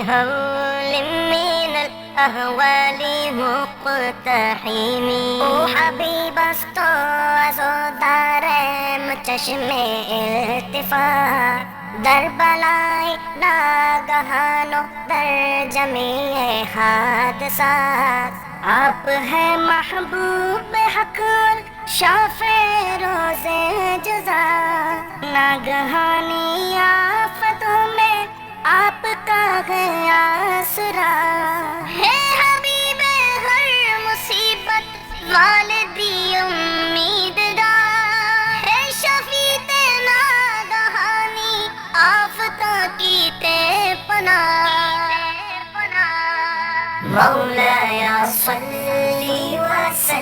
هول من الأهوال مقتحم. او حبیب است و عزادارم چشم التفات، در بلای ناگهان و در جمیع حادثات. آپ ہے محبوب حق شافع روز جزا، ناگہانی آفتوں میں آپ کا ہے آسرا. ہے حبیب ہر مصیبت والدی امیدگار، ہے شفیع ناگہانی آفتوں کی تے پناہ. مولایا صلی وسلم